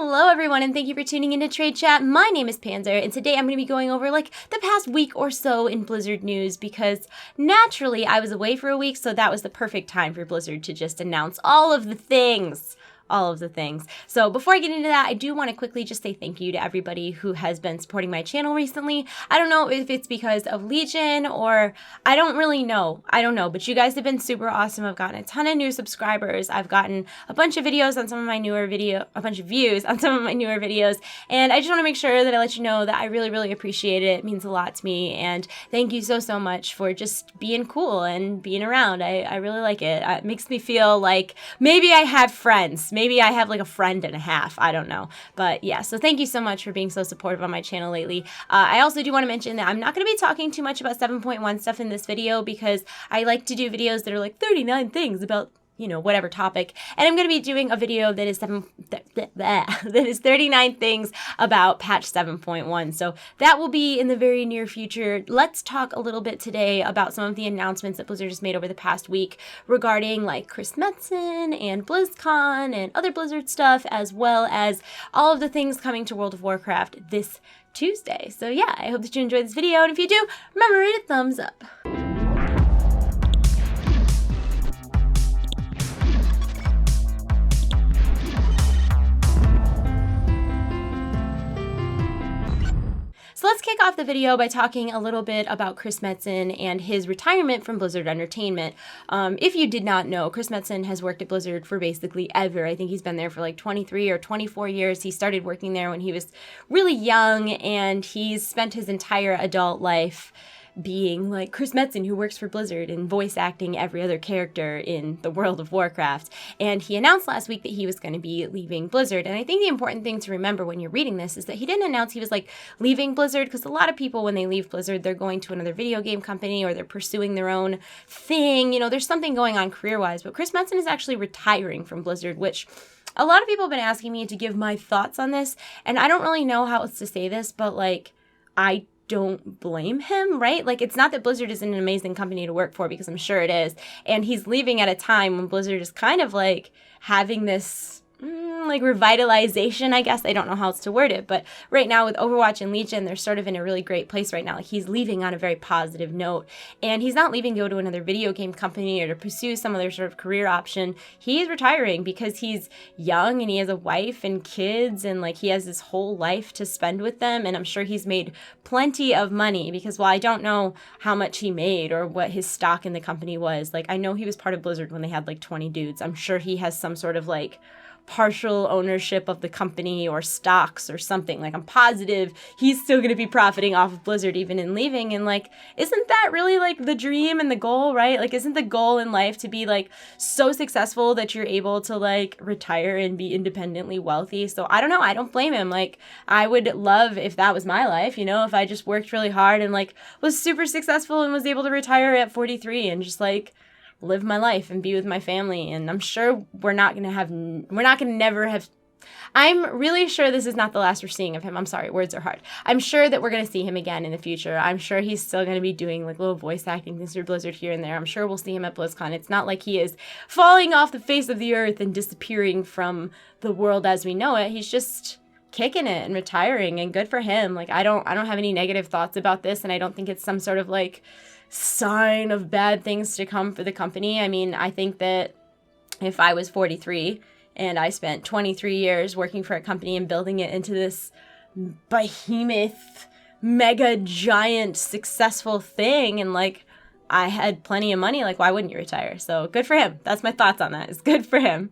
Hello everyone, and thank you for tuning into TradeChat. My name is Panzer, and today I'm going to be going over the past week or so in Blizzard news because naturally I was away for a week, so that was the perfect time for Blizzard to just announce all of the things. So before I get into that, I do want to quickly just say thank you to everybody who has been supporting my channel recently. I don't know if it's because of Legion or I don't really know. I don't know, but you guys have been super awesome. I've gotten a ton of new subscribers. I've gotten a bunch of videos on some of my newer a bunch of views on some of my newer videos. And I just want to make sure that I let you know that I really, really appreciate it. It means a lot to me. And thank you so, so much for just being cool and being around. I really like it. It makes me feel like maybe I have friends. Maybe I have a friend and a half. I don't know. But yeah, so thank you so much for being so supportive on my channel lately. I also do want to mention that I'm not going to be talking too much about 7.1 stuff in this video because I like to do videos that are 39 things about whatever topic. And I'm going to be doing a video that is that is 39 things about patch 7.1. So that will be in the very near future. Let's talk a little bit today about some of the announcements that Blizzard just made over the past week regarding Chris Metzen and Blizzcon and other Blizzard stuff, as well as all of the things coming to World of Warcraft this Tuesday. So yeah, I hope that you enjoyed this video. And if you do, remember, rate it thumbs up. So let's kick off the video by talking a little bit about Chris Metzen and his retirement from Blizzard Entertainment. If you did not know, Chris Metzen has worked at Blizzard for basically ever. I think he's been there for 23 or 24 years. He started working there when he was really young, and he's spent his entire adult life being Chris Metzen, who works for Blizzard and voice acting every other character in the World of Warcraft. And he announced last week that he was going to be leaving Blizzard. And I think the important thing to remember when you're reading this is that he didn't announce he was leaving Blizzard, because a lot of people, when they leave Blizzard, they're going to another video game company or they're pursuing their own thing. There's something going on career-wise. But Chris Metzen is actually retiring from Blizzard, which a lot of people have been asking me to give my thoughts on this. And I don't really know how else to say this, but I don't blame him, right? It's not that Blizzard isn't an amazing company to work for, because I'm sure it is. And he's leaving at a time when Blizzard is kind of having this revitalization, I guess. I don't know how else to word it, but right now with Overwatch and Legion, they're sort of in a really great place right now. He's leaving on a very positive note, and he's not leaving to go to another video game company or to pursue some other sort of career option. He's retiring because he's young and he has a wife and kids, and he has his whole life to spend with them. And I'm sure he's made plenty of money, because while I don't know how much he made or what his stock in the company was, I know he was part of Blizzard when they had 20 dudes. I'm sure he has some sort of partial ownership of the company or stocks or something. I'm positive he's still going to be profiting off of Blizzard even in leaving. And isn't that really the dream and the goal, right? Isn't the goal in life to be so successful that you're able to retire and be independently wealthy? So I don't know. I don't blame him. I would love if that was my life, if I just worked really hard and was super successful and was able to retire at 43 and just live my life and be with my family. And I'm sure I'm really sure this is not the last we're seeing of him. I'm sorry, words are hard. I'm sure that we're going to see him again in the future. I'm sure he's still going to be doing little voice acting things through Blizzard here and there. I'm sure we'll see him at BlizzCon. It's not like he is falling off the face of the earth and disappearing from the world as we know it. He's just kicking it and retiring, and good for him. I don't have any negative thoughts about this, and I don't think it's some sort of sign of bad things to come for the company. I mean, I think that if I was 43 and I spent 23 years working for a company and building it into this behemoth, mega giant successful thing, and I had plenty of money, why wouldn't you retire? So good for him. That's my thoughts on that. It's good for him.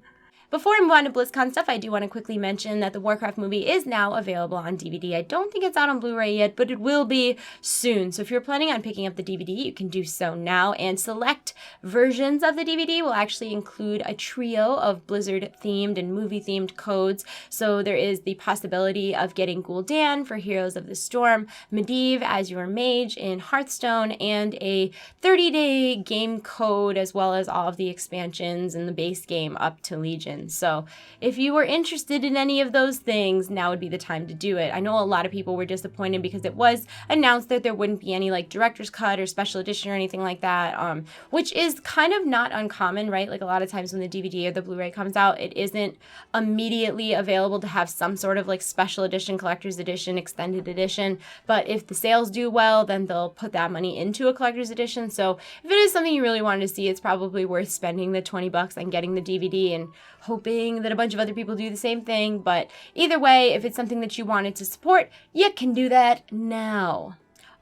Before I move on to BlizzCon stuff, I do want to quickly mention that the Warcraft movie is now available on DVD. I don't think it's out on Blu-ray yet, but it will be soon. So if you're planning on picking up the DVD, you can do so now. And select versions of the DVD will actually include a trio of Blizzard-themed and movie-themed codes. So there is the possibility of getting Gul'dan for Heroes of the Storm, Medivh as your mage in Hearthstone, and a 30-day game code, as well as all of the expansions and the base game up to Legion. editions. So if you were interested in any of those things, now would be the time to do it. I know a lot of people were disappointed because it was announced that there wouldn't be any like director's cut or special edition or anything like that, which is kind of not uncommon, right? Like a lot of times when the DVD or the Blu-ray comes out, it isn't immediately available to have some sort of like special edition, collector's edition, extended edition. But if the sales do well, then they'll put that money into a collector's edition. So if it is something you really wanted to see, it's probably worth spending the $20 and getting the DVD and hoping that a bunch of other people do the same thing. But either way, if it's something that you wanted to support, you can do that now.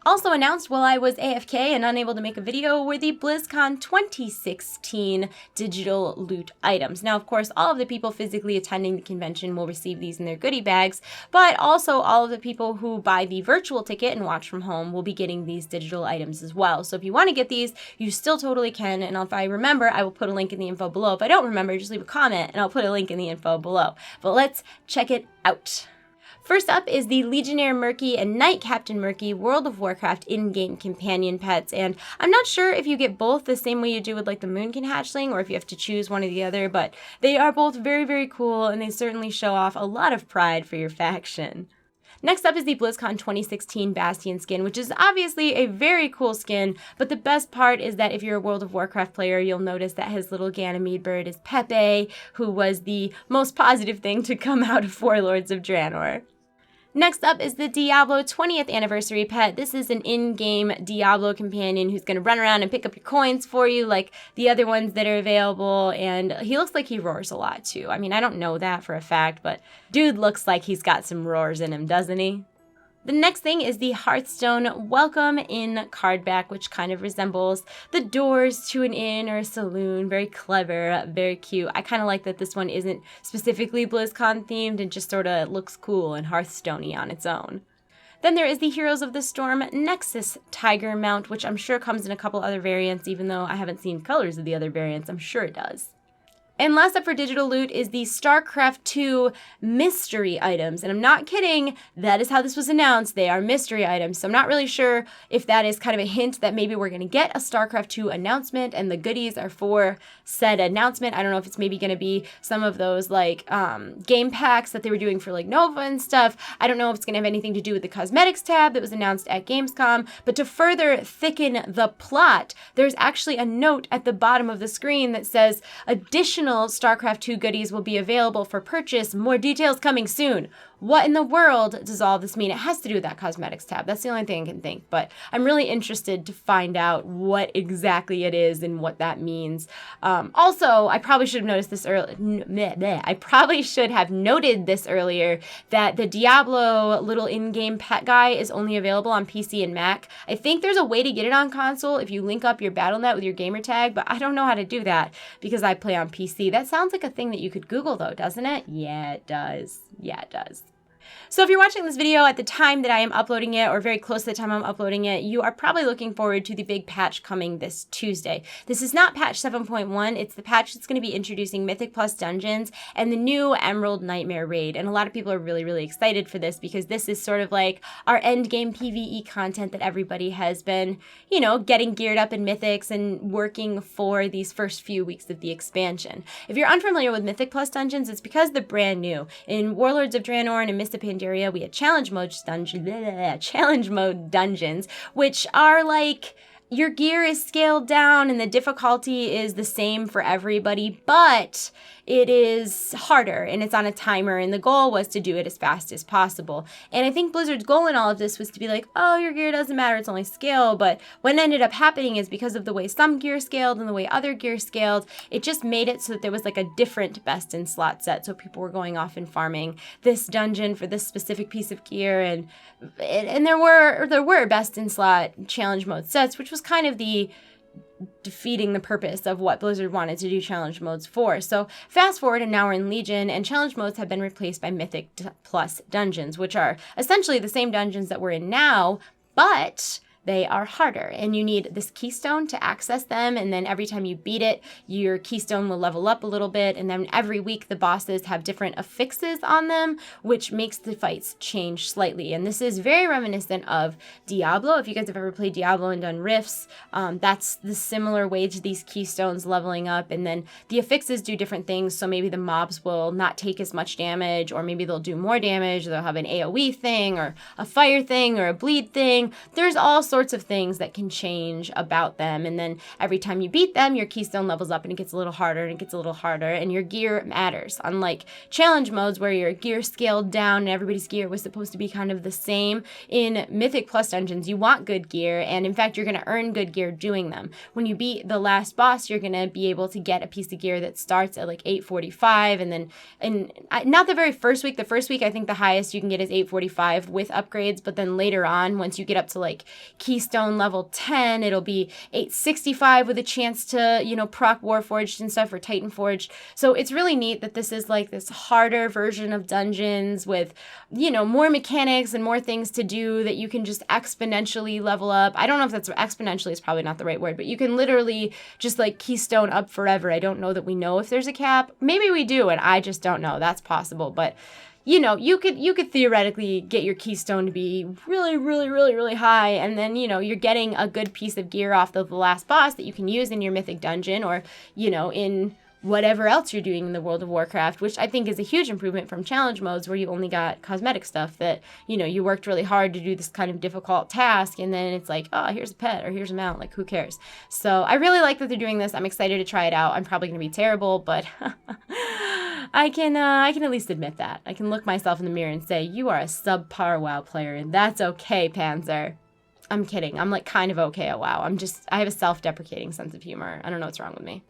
Also announced while I was AFK and unable to make a video were the BlizzCon 2016 digital loot items. Now, of course, all of the people physically attending the convention will receive these in their goodie bags, but also all of the people who buy the virtual ticket and watch from home will be getting these digital items as well. So if you want to get these, you still totally can, and if I remember, I will put a link in the info below. If I don't remember, just leave a comment and I'll put a link in the info below. But let's check it out. First up is the Legionnaire Murky and Knight Captain Murky World of Warcraft in-game companion pets, and I'm not sure if you get both the same way you do with like the Moonkin hatchling or if you have to choose one or the other, but they are both very, very cool and they certainly show off a lot of pride for your faction. Next up is the BlizzCon 2016 Bastion skin, which is obviously a very cool skin, but the best part is that if you're a World of Warcraft player, you'll notice that his little Ganymede bird is Pepe, who was the most positive thing to come out of Warlords of Draenor. Next up is the Diablo 20th anniversary pet. This is an in-game Diablo companion who's going to run around and pick up your coins for you like the other ones that are available, and he looks like he roars a lot too. I mean, I don't know that for a fact, but dude looks like he's got some roars in him, doesn't he? The next thing is the Hearthstone Welcome Inn card back, which kind of resembles the doors to an inn or a saloon. Very clever, very cute. I kind of like that this one isn't specifically BlizzCon themed and just sort of looks cool and Hearthstone-y on its own. Then there is the Heroes of the Storm Nexus Tiger mount, which I'm sure comes in a couple other variants, even though I haven't seen colors of the other variants. I'm sure it does. And last up for digital loot is the StarCraft 2 mystery items. And I'm not kidding, that is how this was announced. They are mystery items. So I'm not really sure if that is kind of a hint that maybe we're going to get a StarCraft 2 announcement and the goodies are for said announcement. I don't know if it's maybe going to be some of those like game packs that they were doing for like Nova and stuff. I don't know if it's going to have anything to do with the cosmetics tab that was announced at Gamescom. But to further thicken the plot, there's actually a note at the bottom of the screen that says additional StarCraft 2 goodies will be available for purchase. More details coming soon. What in the world does all this mean? It has to do with that cosmetics tab. That's the only thing I can think. But I'm really interested to find out what exactly it is and what that means. Also, I probably should have noticed this I probably should have noted this earlier that the Diablo little in-game pet guy is only available on PC and Mac. I think there's a way to get it on console if you link up your BattleNet with your gamer tag, but I don't know how to do that because I play on PC. That sounds like a thing that you could Google though, doesn't it? Yeah, it does. Yeah, it does. So if you're watching this video at the time that I am uploading it, or very close to the time I'm uploading it, you are probably looking forward to the big patch coming this Tuesday. This is not patch 7.1, it's the patch that's going to be introducing Mythic Plus dungeons and the new Emerald Nightmare raid. And a lot of people are really, really excited for this because this is sort of like our endgame PvE content that everybody has been, you know, getting geared up in Mythics and working for these first few weeks of the expansion. If you're unfamiliar with Mythic Plus dungeons, it's because they're brand new. In Warlords of Draenor and in Mist of Pandaria, we had challenge mode dungeons, which are like your gear is scaled down and the difficulty is the same for everybody, but it is harder and it's on a timer, and the goal was to do it as fast as possible. And I think Blizzard's goal in all of this was to be like, oh, your gear doesn't matter, it's only scale. But what ended up happening is because of the way some gear scaled and the way other gear scaled, it just made it so that there was like a different best in slot set. So people were going off and farming this dungeon for this specific piece of gear, and there were best in slot challenge mode sets, which was kind of the defeating the purpose of what Blizzard wanted to do challenge modes for. So fast forward and now we're in Legion, and challenge modes have been replaced by Mythic Plus dungeons, which are essentially the same dungeons that we're in now, but they are harder, and you need this keystone to access them, and then every time you beat it, your keystone will level up a little bit, and then every week the bosses have different affixes on them, which makes the fights change slightly. And this is very reminiscent of Diablo. If you guys have ever played Diablo and done rifts, that's the similar way to these keystones leveling up, and then the affixes do different things, so maybe the mobs will not take as much damage, or maybe they'll do more damage, they'll have an AoE thing, or a fire thing, or a bleed thing. There's all sorts of things that can change about them, and then every time you beat them, your keystone levels up, and it gets a little harder, and it gets a little harder, and your gear matters. Unlike challenge modes where your gear scaled down and everybody's gear was supposed to be kind of the same, in Mythic Plus dungeons, you want good gear, and in fact, you're going to earn good gear doing them. When you beat the last boss, you're going to be able to get a piece of gear that starts at like 845, and then, not the very first week. The first week, I think the highest you can get is 845 with upgrades, but then later on, once you get up to like Keystone level 10, it'll be 865 with a chance to, proc Warforged and stuff, or Titan Forged. So it's really neat that this is like this harder version of dungeons with, more mechanics and more things to do that you can just exponentially level up. I don't know if that's exponentially is probably not the right word, but you can literally just like keystone up forever. I don't know that we know if there's a cap. Maybe we do, and I just don't know. That's possible, but you could theoretically get your keystone to be really, really, really, really high, and then, you're getting a good piece of gear off the last boss that you can use in your mythic dungeon, or, in whatever else you're doing in the World of Warcraft, which I think is a huge improvement from challenge modes where you only got cosmetic stuff that, you worked really hard to do this kind of difficult task, and then it's like, oh, here's a pet, or here's a mount, like, who cares? So I really like that they're doing this. I'm excited to try it out. I'm probably going to be terrible, but I can at least admit that. I can look myself in the mirror and say, you are a subpar WoW player, and that's okay, Panzer. I'm kidding. I'm like kind of okay at WoW. I have a self-deprecating sense of humor. I don't know what's wrong with me.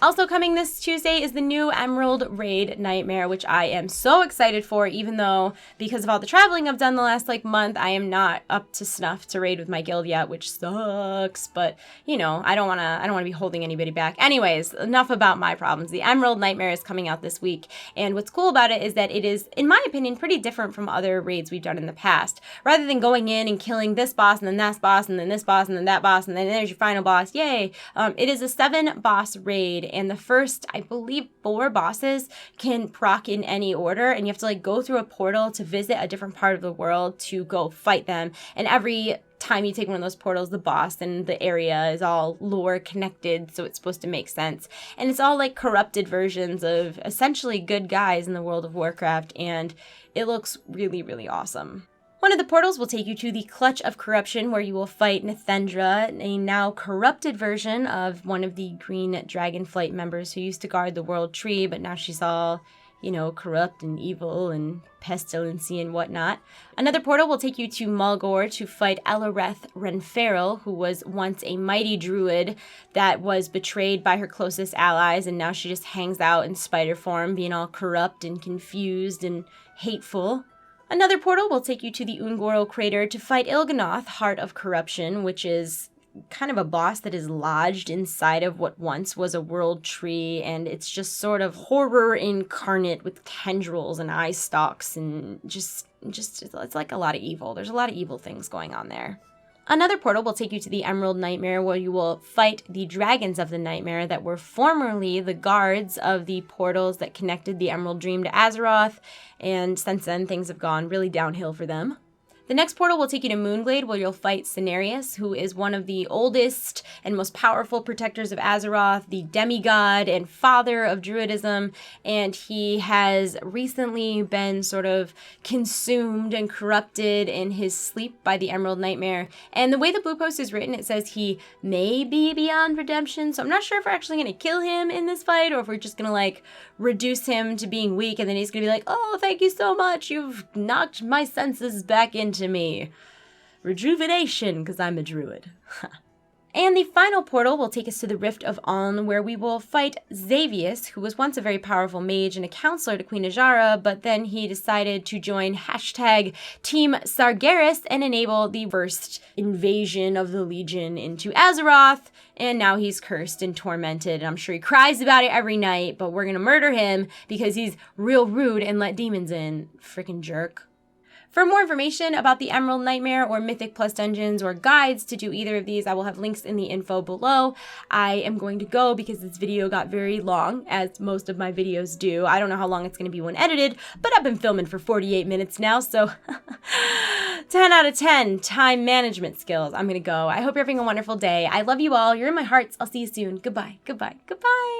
Also coming this Tuesday is the new Emerald Raid Nightmare, which I am so excited for, even though because of all the traveling I've done the last month, I am not up to snuff to raid with my guild yet, which sucks. But I don't want to be holding anybody back. Anyways, enough about my problems. The Emerald Nightmare is coming out this week, and what's cool about it is that it is, in my opinion, pretty different from other raids we've done in the past. Rather than going in and killing this boss and then that boss and then this boss and then that boss and then there's your final boss, yay! It is a 7-boss raid. And the first, I believe, 4 bosses can proc in any order, and you have to go through a portal to visit a different part of the world to go fight them. And every time you take one of those portals, the boss and the area is all lore connected, so it's supposed to make sense. And it's all corrupted versions of essentially good guys in the World of Warcraft, and it looks really, really awesome. One of the portals will take you to the Clutch of Corruption, where you will fight Nethendra, a now corrupted version of one of the Green Dragonflight members who used to guard the World Tree, but now she's all, corrupt and evil and pestilency and whatnot. Another portal will take you to Mulgore to fight Elareth Renferal, who was once a mighty druid that was betrayed by her closest allies, and now she just hangs out in spider form, being all corrupt and confused and hateful. Another portal will take you to the Ungoro crater to fight Il'gynoth, Heart of Corruption, which is kind of a boss that is lodged inside of what once was a world tree, and it's just sort of horror incarnate with tendrils and eye stalks, and just it's like a lot of evil. There's a lot of evil things going on there. Another portal will take you to the Emerald Nightmare, where you will fight the dragons of the Nightmare that were formerly the guards of the portals that connected the Emerald Dream to Azeroth, and since then things have gone really downhill for them. The next portal will take you to Moonglade, where you'll fight Cenarius, who is one of the oldest and most powerful protectors of Azeroth, the demigod and father of Druidism, and he has recently been sort of consumed and corrupted in his sleep by the Emerald Nightmare. And the way the blue post is written, it says he may be beyond redemption, so I'm not sure if we're actually going to kill him in this fight, or if we're just going to reduce him to being weak, and then he's going to be like, oh, thank you so much, you've knocked my senses back into me. Rejuvenation, because I'm a druid. And the final portal will take us to the Rift of Aln, where we will fight Xavius, who was once a very powerful mage and a counselor to Queen Ajara, but then he decided to join #Team Sargeras and enable the first invasion of the Legion into Azeroth, and now he's cursed and tormented, and I'm sure he cries about it every night, but we're gonna murder him because he's real rude and let demons in. Frickin' jerk. For more information about the Emerald Nightmare or Mythic Plus dungeons or guides to do either of these, I will have links in the info below. I am going to go because this video got very long, as most of my videos do. I don't know how long it's going to be when edited, but I've been filming for 48 minutes now, so 10 out of 10 time management skills. I'm going to go. I hope you're having a wonderful day. I love you all. You're in my hearts. I'll see you soon. Goodbye. Goodbye. Goodbye.